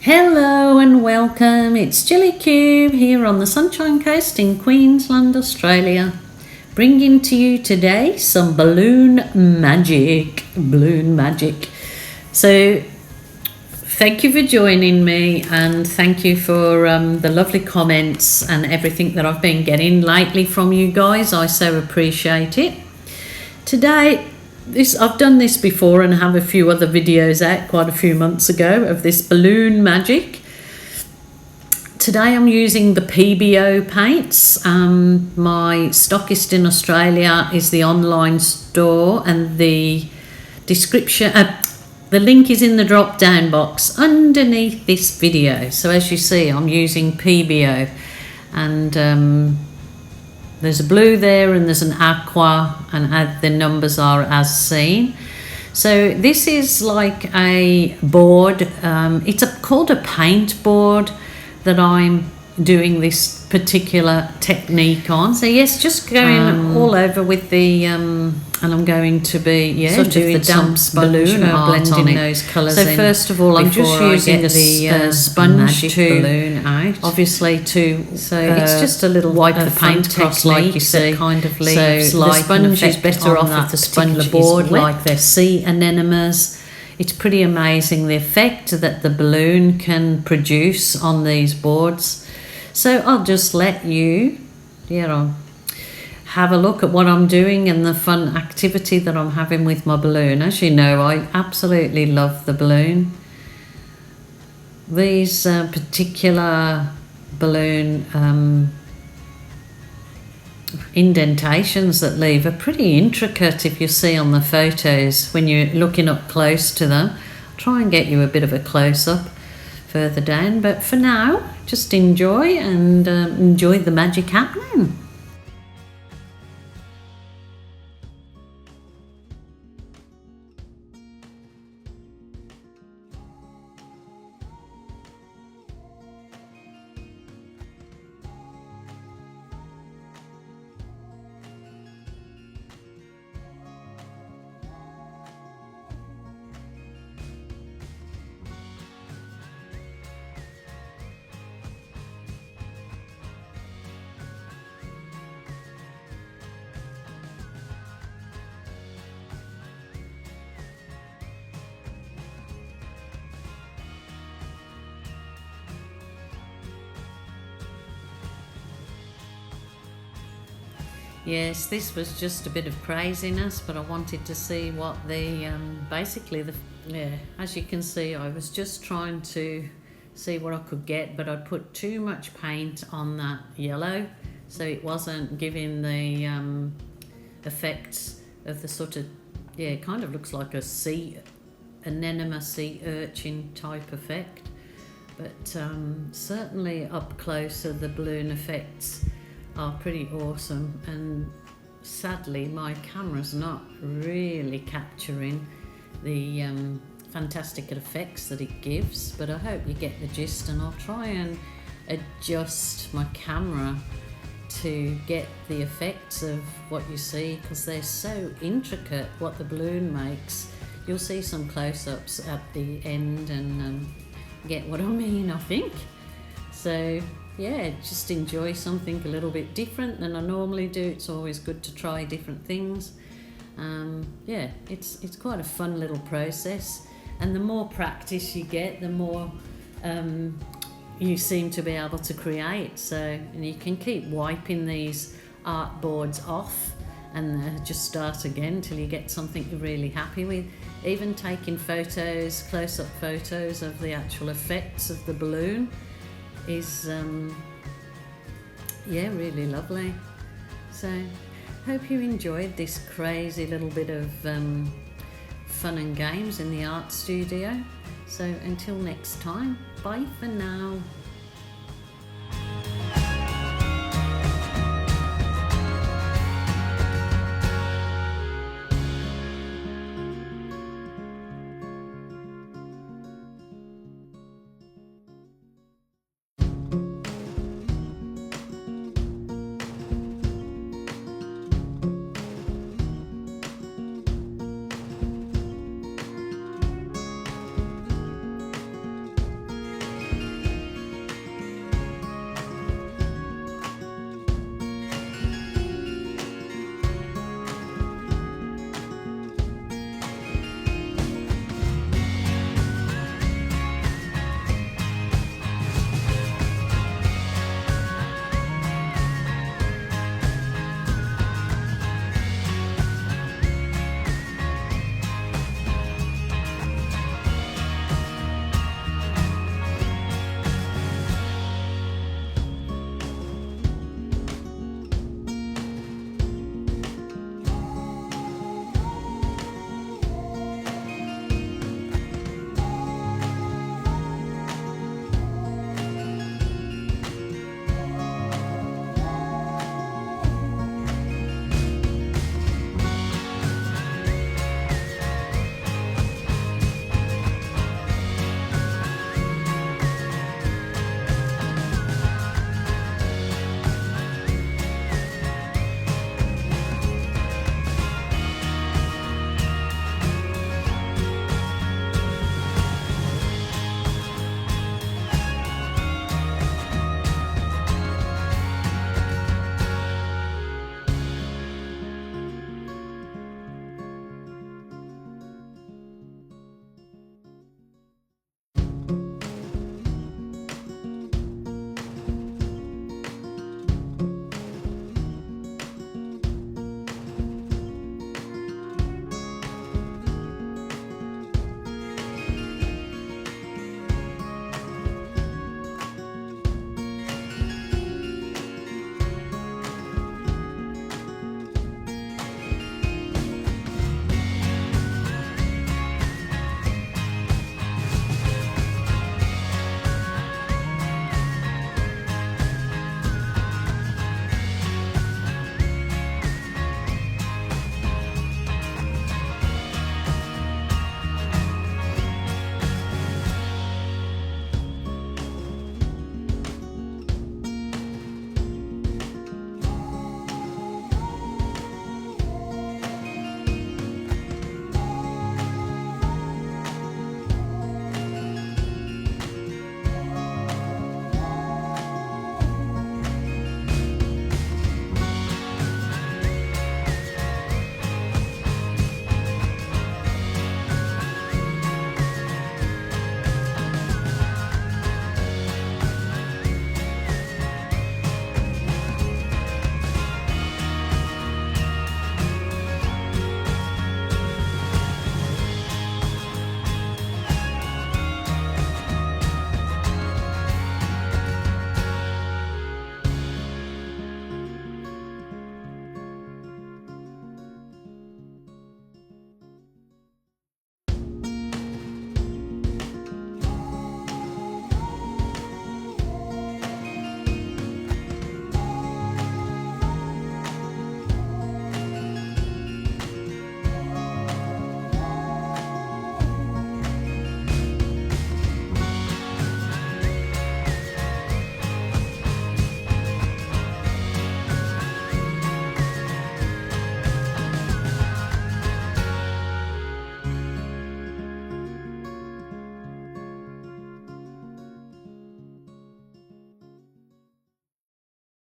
Hello and welcome, it's Gillykube here on the Sunshine Coast in Queensland, Australia, bringing to you today some balloon magic. So thank you for joining me, and thank you for the lovely comments and everything that I've been getting lately from you guys. I so appreciate it. Today, I've done this before and have a few other videos out quite a few months ago of this balloon magic. Today I'm using the PBO paints. My stockist in Australia is the online store, and the description, the link is in the drop down box underneath this video. So as you see, I'm using PBO, and there's a blue there and there's an aqua, and the numbers are as seen. So this is like a board, it's called a paint board that I'm doing this particular technique on. So yes, just going all over with the and I'm going to be sort of doing the damp balloon art, blending those colours in. So first of all, I'm just using the sponge to balloon out, obviously it's just a little wipe the paint across, like you see, kind of leaves. So the sponge is better off if the sponge board, like their sea anemones. It's pretty amazing the effect that the balloon can produce on these boards. So I'll just let you, have a look at what I'm doing and the fun activity that I'm having with my balloon. As you know, I absolutely love the balloon. These particular balloon indentations that leave are pretty intricate, if you see on the photos when you're looking up close to them. I'll try and get you a bit of a close-up further down, but for now, just enjoy the magic happening. Yes, this was just a bit of craziness, but I wanted to see what the as you can see, I was just trying to see what I could get, but I'd put too much paint on that yellow, so it wasn't giving the effects of the sort of, it kind of looks like a sea anemone, sea urchin type effect, but certainly up closer the balloon effects are pretty awesome, and sadly my camera's not really capturing the fantastic effects that it gives, but I hope you get the gist, and I'll try and adjust my camera to get the effects of what you see, because they're so intricate what the balloon makes. You'll see some close-ups at the end and get what I mean, I think. So yeah, just enjoy something a little bit different than I normally do. It's always good to try different things. It's quite a fun little process, and the more practice you get, the more you seem to be able to create. And you can keep wiping these art boards off and just start again till you get something you're really happy with. Even taking photos, close-up photos of the actual effects of the balloon is really lovely. So hope you enjoyed this crazy little bit of fun and games in the art studio. So until next time, bye for now.